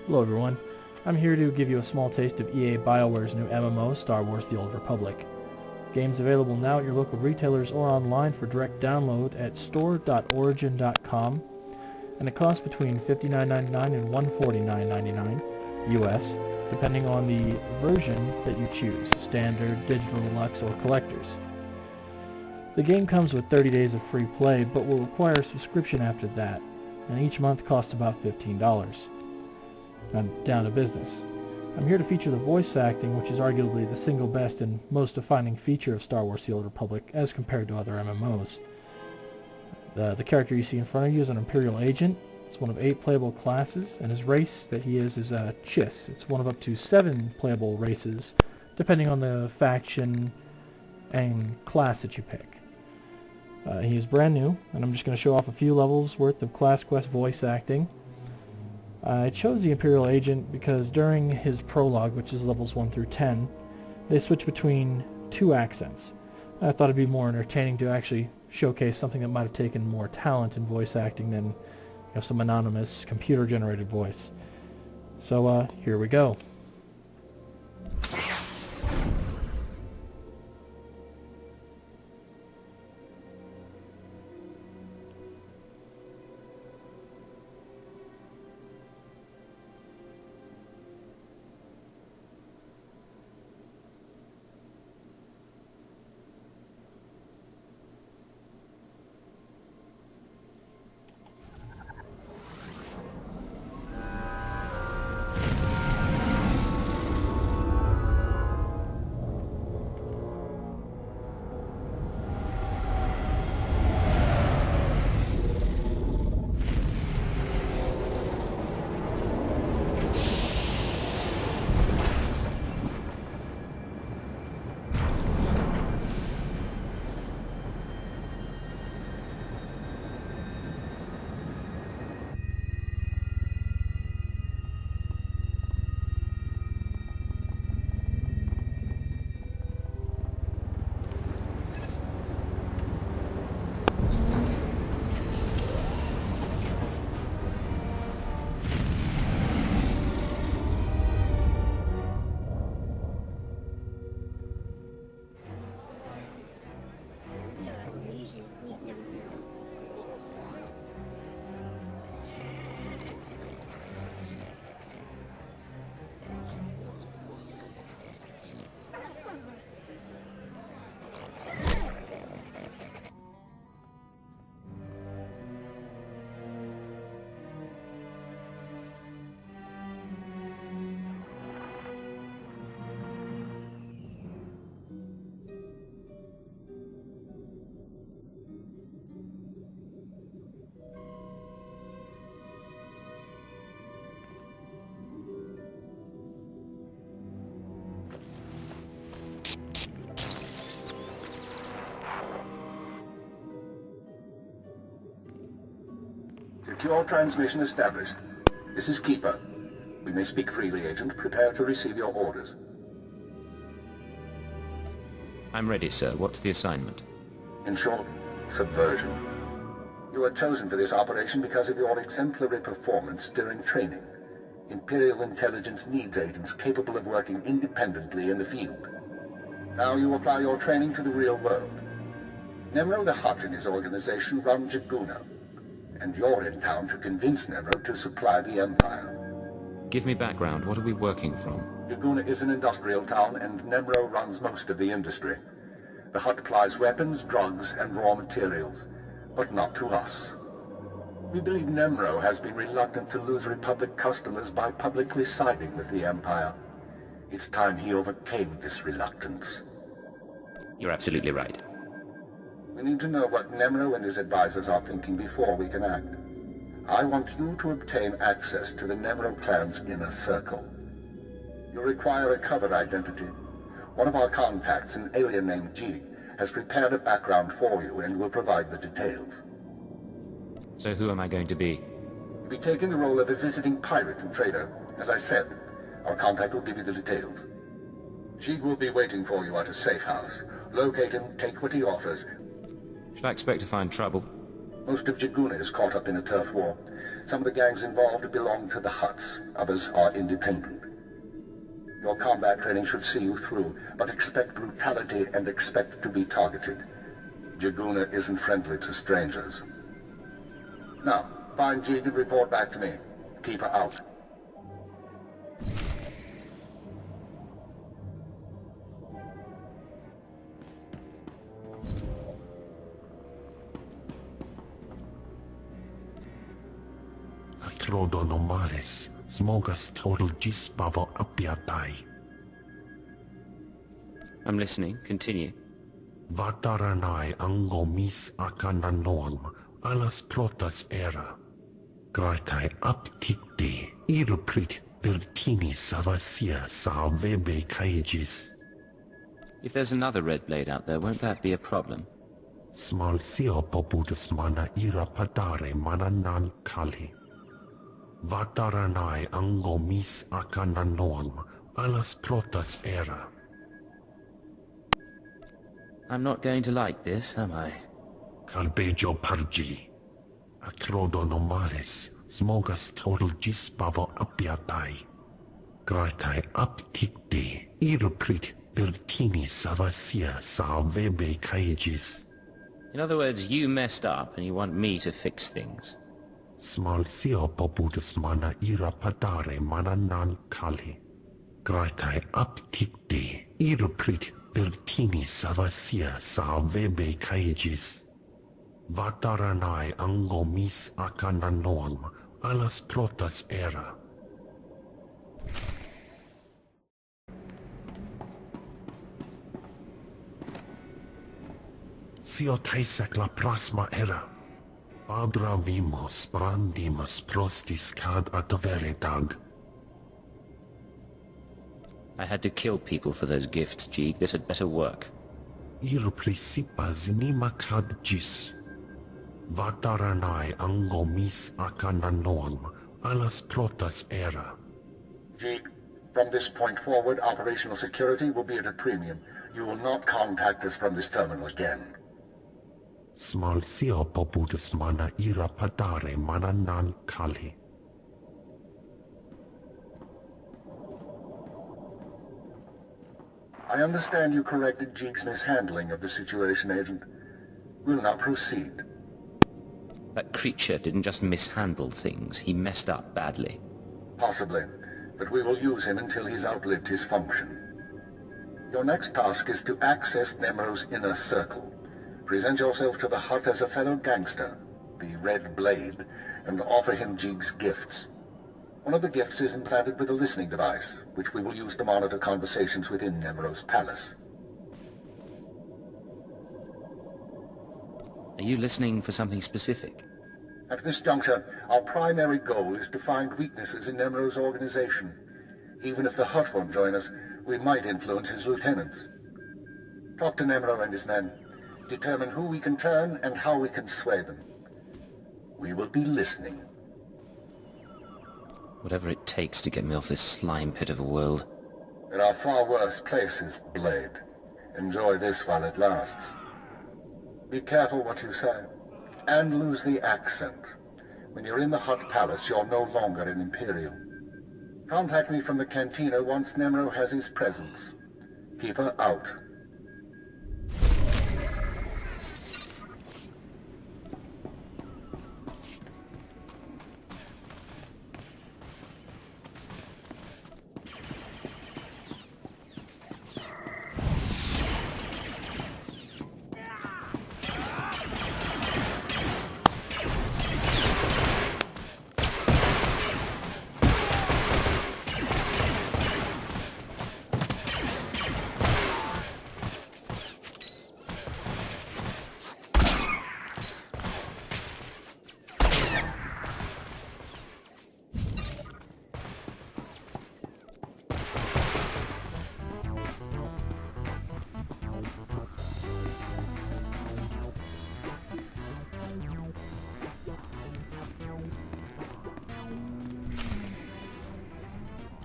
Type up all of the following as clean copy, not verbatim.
Hello everyone, I'm here to give you a small taste of EA BioWare's new MMO, Star Wars The Old Republic. Games available now at your local retailers or online for direct download at store.origin.com, and it costs between $59.99 and $149.99 US, depending on the version that you choose, Standard, Digital Deluxe, or Collectors. The game comes with 30 days of free play, but will require a subscription after that, and each month costs about $15. Now down to business. I'm here to feature the voice acting, which is arguably the single best and most defining feature of Star Wars The Old Republic as compared to other MMOs. The character you see in front of you is an Imperial agent. It's one of 8 playable classes, and his race that he is Chiss. It's one of up to 7 playable races, depending on the faction and class that you pick. He is brand new, and I'm just going to show off a few levels worth of Class Quest voice acting. I chose the Imperial Agent because during his prologue, which is levels 1 through 10, they switch between 2 accents. I thought it'd be more entertaining to actually showcase something that might have taken more talent in voice acting than some anonymous computer-generated voice. So here we go. Secure transmission established. This is Keeper. We may speak freely, Agent. Prepare to receive your orders. I'm ready, sir. What's the assignment? In short, subversion. You were chosen for this operation because of your exemplary performance during training. Imperial intelligence needs agents capable of working independently in the field. Now you apply your training to the real world. Nemro the Hutt and his organization run Jaguna, and you're in town to convince Nemro to supply the Empire. Give me background. What are we working from? Jaguna is an industrial town, and Nemro runs most of the industry. The Hutt supplies weapons, drugs, and raw materials, but not to us. We believe Nemro has been reluctant to lose Republic customers by publicly siding with the Empire. It's time he overcame this reluctance. You're absolutely right. We need to know what Nemro and his advisors are thinking before we can act. I want you to obtain access to the Nemro clan's inner circle. You'll require a cover identity. One of our contacts, an alien named G, has prepared a background for you and will provide the details. So who am I going to be? You'll be taking the role of a visiting pirate and trader. As I said, our contact will give you the details. G will be waiting for you at a safe house. Locate him, take what he offers. Should I expect to find trouble? Most of Jaguna is caught up in a turf war. Some of the gangs involved belong to the Hutts, others are independent. Your combat training should see you through, but expect brutality and expect to be targeted. Jaguna isn't friendly to strangers. Now, find Jeeg and report back to me. Keep her out. Akrodonomales, smogas total gisbavo apiatai. I'm listening. Continue. Vataranai angomis akananoam, alas protas era. Graitai aptikte, iruprit vertini savasia sa vebe kaigis. If there's another red blade out there, won't that be a problem? Smal sio poputus mana ira padare mananan kali. Vataranai angomis akananoam, alas protas era. I'm not going to like this, am I? Carbejo pargi. Acrodonomales, smogas total gisbavo apiatai. Graitai aptikte, iruprit vertini savasia sa vebe kaigis. In other words, you messed up and you want me to fix things. Smal sio poputus mana ira padare mananan kali. Graitai aptikte, iruprit vertini savasia sa vebe kaigis. Vataranai angomis akananoam, alas protas era. Sio taisek la prasma era. Padra vimos brandimus prostis cad adveredag. I had to kill people for those gifts, Jeeg. This had better work. Ir principas nima cad gis. Vataranai angomis akananoam, alas protas era. Jeeg, from this point forward, operational security will be at a premium. You will not contact us from this terminal again. Smal sio poputus mana ira padare mananan kali. I understand you corrected Jeeg's mishandling of the situation, Agent. We'll now proceed. That creature didn't just mishandle things, he messed up badly. Possibly, but we will use him until he's outlived his function. Your next task is to access Nemro's inner circle. Present yourself to the Hutt as a fellow gangster, the Red Blade, and offer him Jeeg's gifts. One of the gifts is implanted with a listening device, which we will use to monitor conversations within Nemro's palace. Are you listening for something specific? At this juncture, our primary goal is to find weaknesses in Nemro's organization. Even if the Hutt won't join us, we might influence his lieutenants. Talk to Nemro and his men. Determine who we can turn and how we can sway them. We will be listening. Whatever it takes to get me off this slime pit of a world. There are far worse places, Blade. Enjoy this while it lasts. Be careful what you say, and lose the accent. When you're in the Hutt Palace, you're no longer an Imperial. Contact me from the cantina once Nemro has his presence. Keep her out.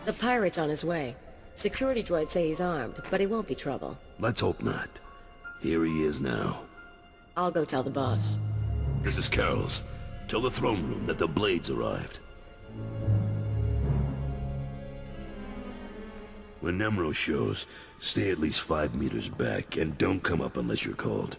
The pirate's on his way. Security droids say he's armed, but he won't be trouble. Let's hope not. Here he is now. I'll go tell the boss. This is Carol's. Tell the throne room that the blades arrived. When Nemro shows, stay at least 5 meters back, and don't come up unless you're called.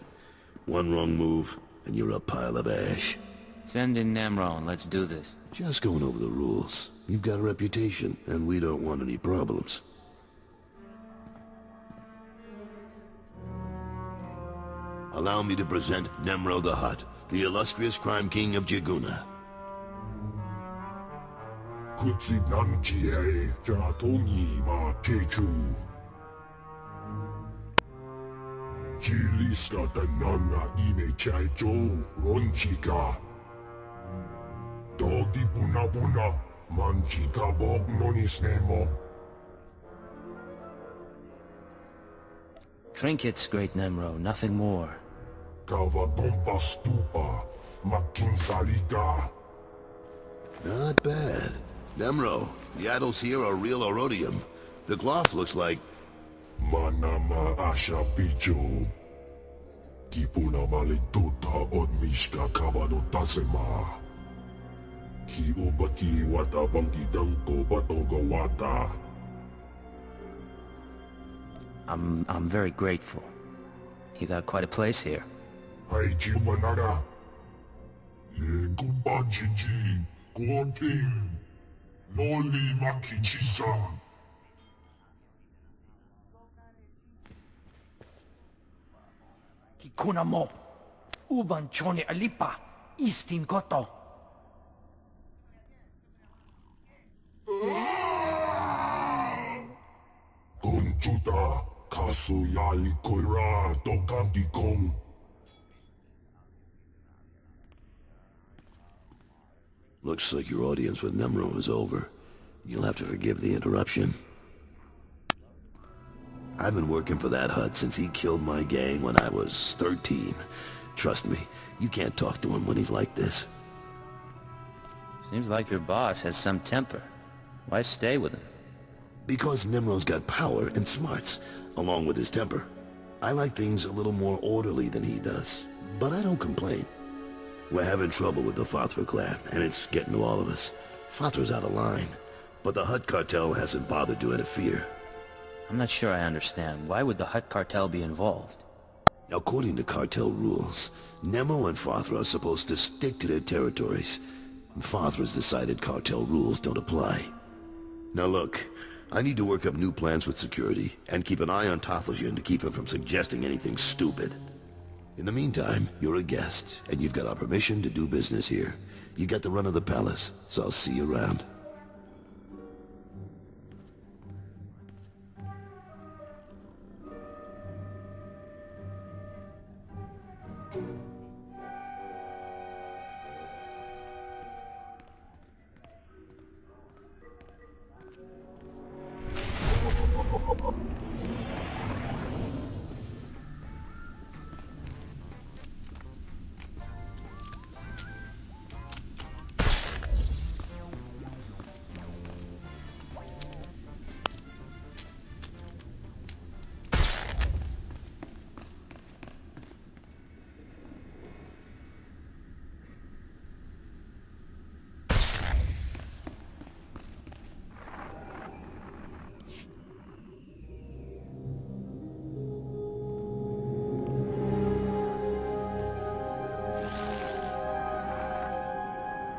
One wrong move, and you're a pile of ash. Send in Namro and let's do this. Just going over the rules. You've got a reputation, and we don't want any problems. Allow me to present Nemro the Hutt, the illustrious crime king of Jiguna. Kutsi Nanjie, Jatomi Ma Techu. Jiliska Tanana Ime Chaicho, Ronchika. Dodi Buna Buna, Manchika Bog Nonis Nemo. Trinkets, great Nemro, nothing more. Kava Bomba Stupa, Makin Salika. Not bad. Nemro, the idols here are real Orodium. The cloth looks like... Manama Asha Picho. Kipuna Malituta Odmishka Kabado Tasema. Ki Obaki Wata Bangi Danko Batoga Wata. I'm very grateful. You got quite a place here. Haiji Manada. Ye Gumba Jiji. Guoping. Noli Makichisa. Kikuna mo. Uban chone alipa. Istin koto. Gonchuta. Kasuyali Koira. Tokangi Kong. Looks like your audience with Nemro is over. You'll have to forgive the interruption. I've been working for that Hutt since he killed my gang when I was 13. Trust me, you can't talk to him when he's like this. Seems like your boss has some temper. Why stay with him? Because Nemro's got power and smarts, along with his temper. I like things a little more orderly than he does, but I don't complain. We're having trouble with the Fathra clan, and it's getting to all of us. Fathra's out of line, but the Hutt cartel hasn't bothered to interfere. I'm not sure I understand. Why would the Hutt cartel be involved? According to cartel rules, Nemo and Fathra are supposed to stick to their territories. Fathra's decided cartel rules don't apply. Now look, I need to work up new plans with security, and keep an eye on Tathlosian to keep him from suggesting anything stupid. In the meantime, you're a guest, and you've got our permission to do business here. You got the run of the palace, so I'll see you around.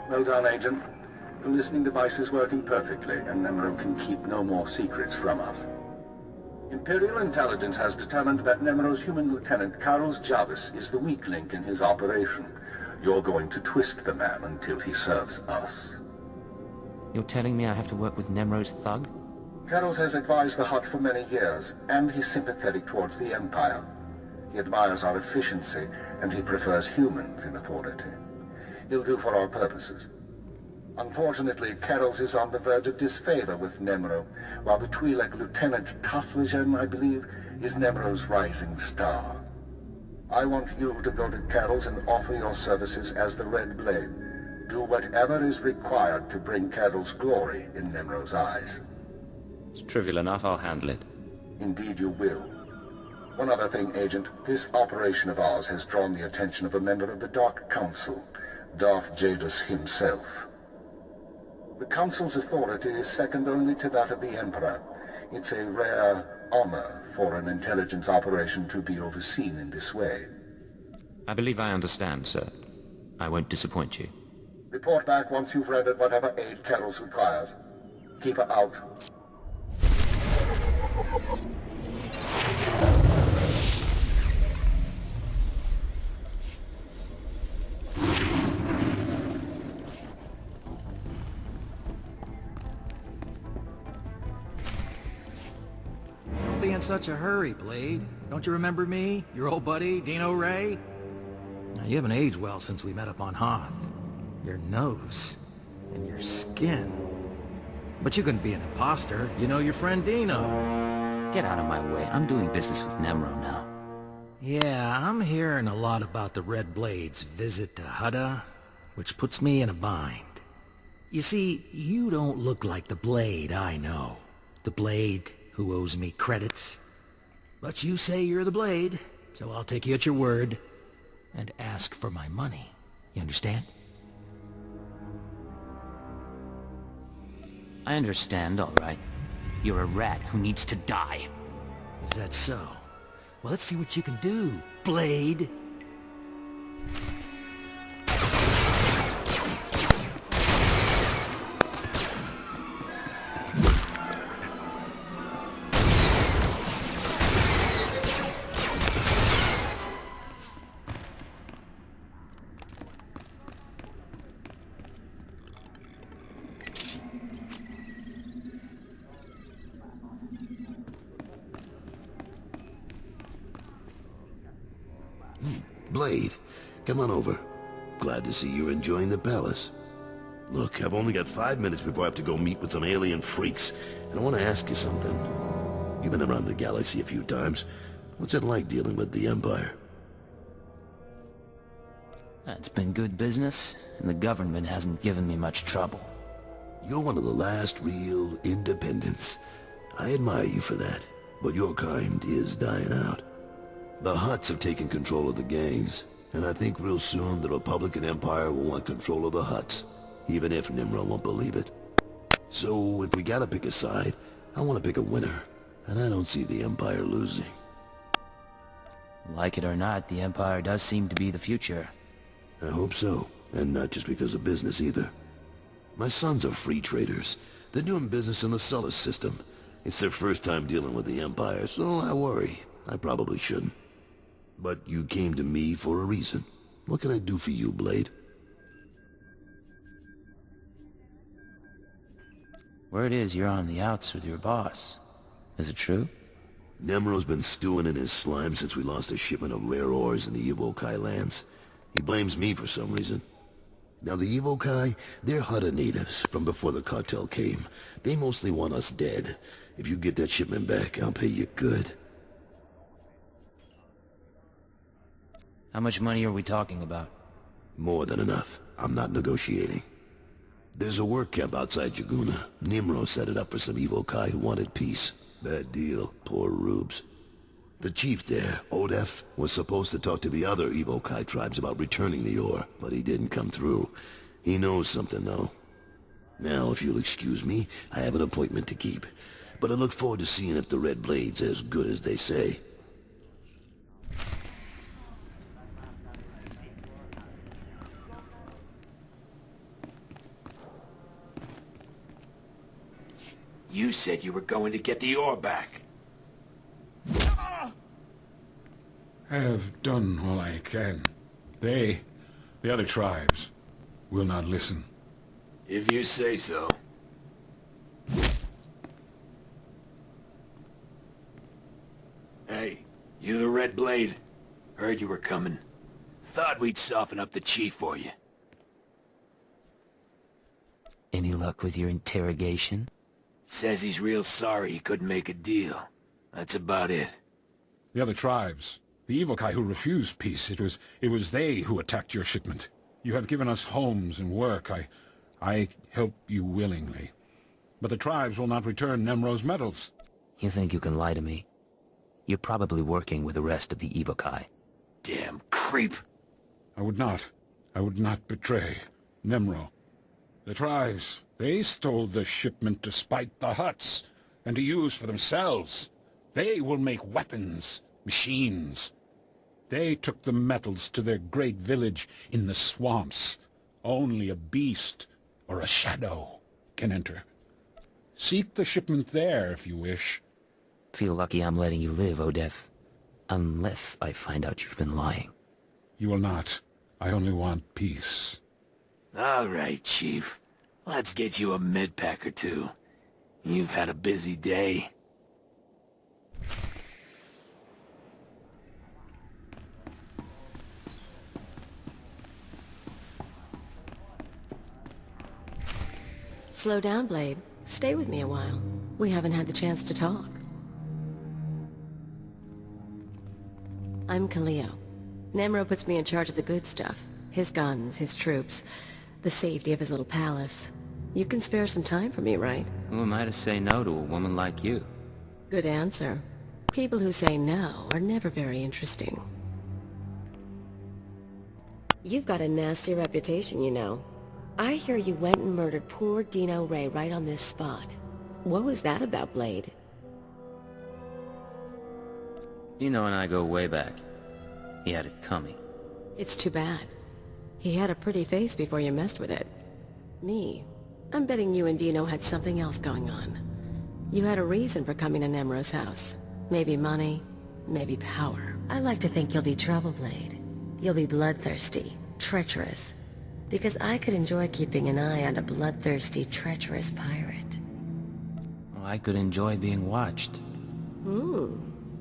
Well done, Agent. The listening device is working perfectly, and Nemro can keep no more secrets from us. Imperial intelligence has determined that Nemro's human lieutenant, Carlos Jarvis, is the weak link in his operation. You're going to twist the man until he serves us. You're telling me I have to work with Nemro's thug? Carlos has advised the Hutt for many years, and he's sympathetic towards the Empire. He admires our efficiency, and he prefers humans in authority. He'll do for our purposes. Unfortunately, Carols is on the verge of disfavor with Nemro, while the Twi'lek Lieutenant Tathlosian, I believe, is Nemro's rising star. I want you to go to Carols and offer your services as the Red Blade. Do whatever is required to bring Carols glory in Nemro's eyes. It's trivial enough, I'll handle it. Indeed you will. One other thing, Agent. This operation of ours has drawn the attention of a member of the Dark Council. Darth Jadus himself. The Council's authority is second only to that of the Emperor. It's a rare honor for an intelligence operation to be overseen in this way. I believe I understand, sir. I won't disappoint you. Report back once you've rendered whatever aid Kettles requires. Keep her out. Don't be in such a hurry, Blade. Don't you remember me? Your old buddy, Dino Ray? Now, you haven't aged well since we met up on Hoth. Your nose. And your skin. But you couldn't be an imposter. You know your friend Dino. Get out of my way. I'm doing business with Nemro now. Yeah, I'm hearing a lot about the Red Blade's visit to Hutta, which puts me in a bind. You see, you don't look like the Blade I know. The Blade who owes me credits. But you say you're the Blade, so I'll take you at your word and ask for my money. You understand? I understand, all right. You're a rat who needs to die. Is that so? Well, let's see what you can do, Blade. Blade, come on over. Glad to see you're enjoying the palace. Look, I've only got 5 minutes before I have to go meet with some alien freaks, and I want to ask you something. You've been around the galaxy a few times. What's it like dealing with the Empire? It's been good business, and the government hasn't given me much trouble. You're one of the last real independents. I admire you for that, but your kind is dying out. The Hutts have taken control of the gangs, and I think real soon the Republic and Empire will want control of the Hutts, even if Nimro won't believe it. So if we gotta pick a side, I want to pick a winner, and I don't see the Empire losing. Like it or not, the Empire does seem to be the future. I hope so, and not just because of business either. My sons are free traders. They're doing business in the Sullus system. It's their first time dealing with the Empire, so I worry. I probably shouldn't. But you came to me for a reason. What can I do for you, Blade? Word is you're on the outs with your boss. Is it true? Nemro's been stewing in his slime since we lost a shipment of rare ores in the Evokai lands. He blames me for some reason. Now the Evokai, they're Hutta natives from before the cartel came. They mostly want us dead. If you get that shipment back, I'll pay you good. How much money are we talking about? More than enough. I'm not negotiating. There's a work camp outside Jaguna. Nimro set it up for some Evokai who wanted peace. Bad deal. Poor rubes. The chief there, Odef, was supposed to talk to the other Evokai tribes about returning the ore, but he didn't come through. He knows something, though. Now, if you'll excuse me, I have an appointment to keep. But I look forward to seeing if the Red Blade's as good as they say. You said you were going to get the ore back. I have done all I can. They, the other tribes, will not listen. If you say so. Hey, you the Red Blade? Heard you were coming. Thought we'd soften up the chief for you. Any luck with your interrogation? Says he's real sorry he couldn't make a deal. That's about it. The other tribes, the Evokai who refused peace, it was they who attacked your shipment. You have given us homes and work. I help you willingly. But the tribes will not return Nemro's metals. You think you can lie to me? You're probably working with the rest of the Evokai. Damn creep. I would not. I would not betray Nemro. The tribes, they stole the shipment to spite the Hutts, and to use for themselves. They will make weapons, machines. They took the metals to their great village in the swamps. Only a beast or a shadow can enter. Seek the shipment there if you wish. Feel lucky I'm letting you live, Odef. Unless I find out you've been lying. You will not. I only want peace. All right, Chief. Let's get you a med-pack or two. You've had a busy day. Slow down, Blade. Stay with me a while. We haven't had the chance to talk. I'm Kaleo. Nemro puts me in charge of the good stuff. His guns, his troops, the safety of his little palace. You can spare some time for me, right? Who am I to say no to a woman like you? Good answer. People who say no are never very interesting. You've got a nasty reputation, you know. I hear you went and murdered poor Dino Ray right on this spot. What was that about, Blade? Dino and I go way back. He had it coming. It's too bad. He had a pretty face before you messed with it. Me, I'm betting you and Dino had something else going on. You had a reason for coming to Nemro's house. Maybe money, maybe power. I like to think you'll be trouble, Blade. You'll be bloodthirsty, treacherous. Because I could enjoy keeping an eye on a bloodthirsty, treacherous pirate. Well, I could enjoy being watched.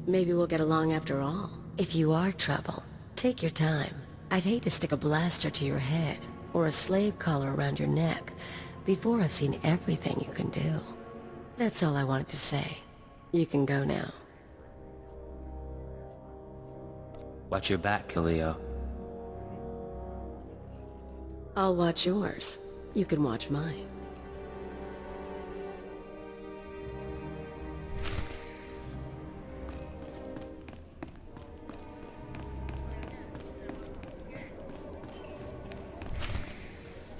Maybe we'll get along after all. If you are trouble, take your time. I'd hate to stick a blaster to your head, or a slave collar around your neck, before I've seen everything you can do. That's all I wanted to say. You can go now. Watch your back, Kaleo. I'll watch yours. You can watch mine.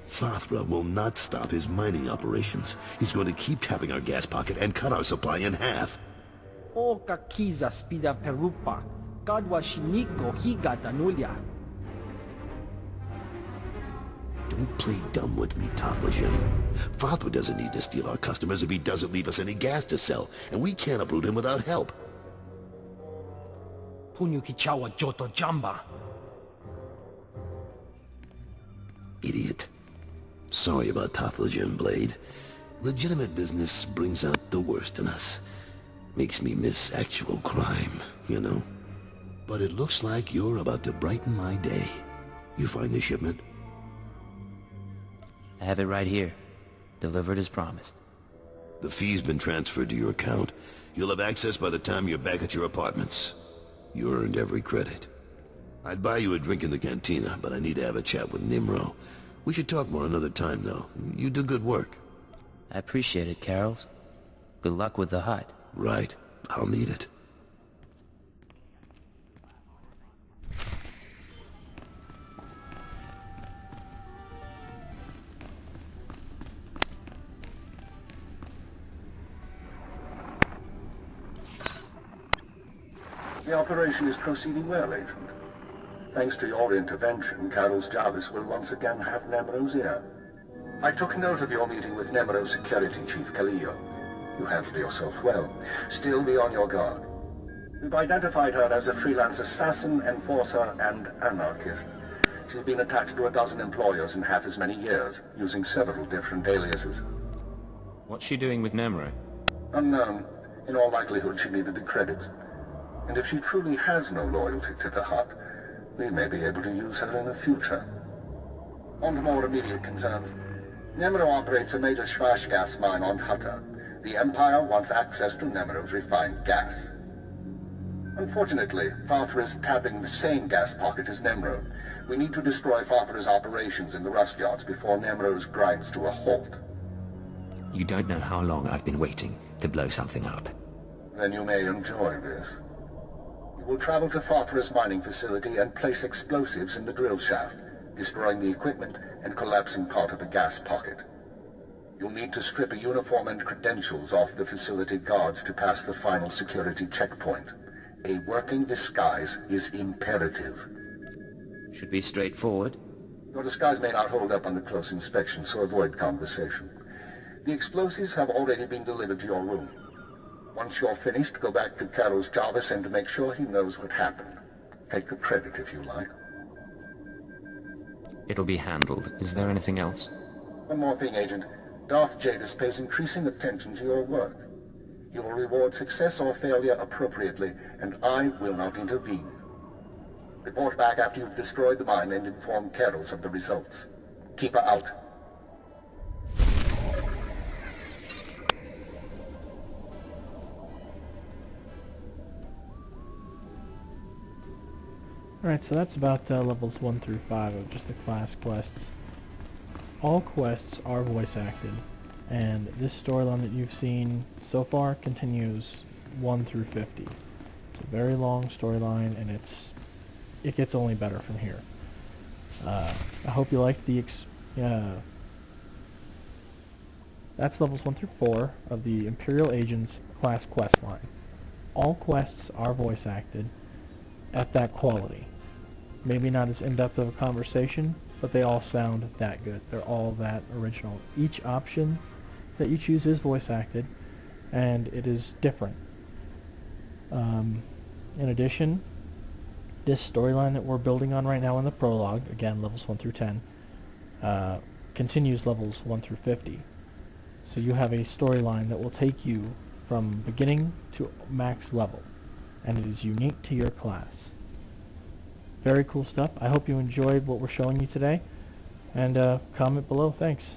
Fathra will not stop his mining operations. He's going to keep tapping our gas pocket and cut our supply in half. O kakiza spida perupa. Kadwa shiniko higa danulia. Don't play dumb with me, Taflajan. Fathra doesn't need to steal our customers if he doesn't leave us any gas to sell, and we can't uproot him without help. Punyu kichawa joto jamba. Idiot. Sorry about Taflajan, Blade. Legitimate business brings out the worst in us. Makes me miss actual crime, you know? But it looks like you're about to brighten my day. You find the shipment? I have it right here. Delivered as promised. The fee's been transferred to your account. You'll have access by the time you're back at your apartments. You earned every credit. I'd buy you a drink in the cantina, but I need to have a chat with Nimro. We should talk more another time, though. You do good work. I appreciate it, Carols. Good luck with the hut. Right. I'll need it. The operation is proceeding well, Agent. Thanks to your intervention, Carol's Jarvis will once again have Nemro's ear. I took note of your meeting with Nemro's security chief, Kaleo. You handled yourself well. Still be on your guard. We've identified her as a freelance assassin, enforcer, and anarchist. She's been attached to a dozen employers in half as many years, using several different aliases. What's she doing with Nemro? Unknown. In all likelihood, she needed the credits. And if she truly has no loyalty to the Hut, we may be able to use her in the future. On to more immediate concerns. Nemro operates a major Schwarzgas gas mine on Hutta. The Empire wants access to Nemro's refined gas. Unfortunately, Fathra is tapping the same gas pocket as Nemro. We need to destroy Fathra's operations in the rust yards before Nemro's grinds to a halt. You don't know how long I've been waiting to blow something up. Then you may enjoy this. You will travel to Fathra's mining facility and place explosives in the drill shaft. destroying the equipment and collapsing part of the gas pocket. You'll need to strip a uniform and credentials off the facility guards to pass the final security checkpoint. A working disguise is imperative. Should be straightforward. Your disguise may not hold up under close inspection, so avoid conversation. The explosives have already been delivered to your room. Once you're finished, go back to Carol's Jarvis and make sure he knows what happened. Take the credit if you like. It'll be handled. Is there anything else? One more thing, Agent. Darth Jadis pays increasing attention to your work. He will reward success or failure appropriately, and I will not intervene. Report back after you've destroyed the mine and inform Carols of the results. Keep her out. Alright, so that's about levels 1 through 5 of just the class quests. All quests are voice acted, and this storyline that you've seen so far continues 1 through 50. It's a very long storyline, and it gets only better from here. I hope you liked the that's levels 1 through 4 of the Imperial Agents class quest line. All quests are voice acted at that quality. Maybe not as in-depth of a conversation, but they all sound that good. They're all that original. Each option that you choose is voice acted, and it is different. In addition, this storyline that we're building on right now in the prologue, again levels 1 through 10, continues levels 1 through 50. So you have a storyline that will take you from beginning to max level, and it is unique to your class. Very cool stuff. I hope you enjoyed what we're showing you today, and comment below. Thanks.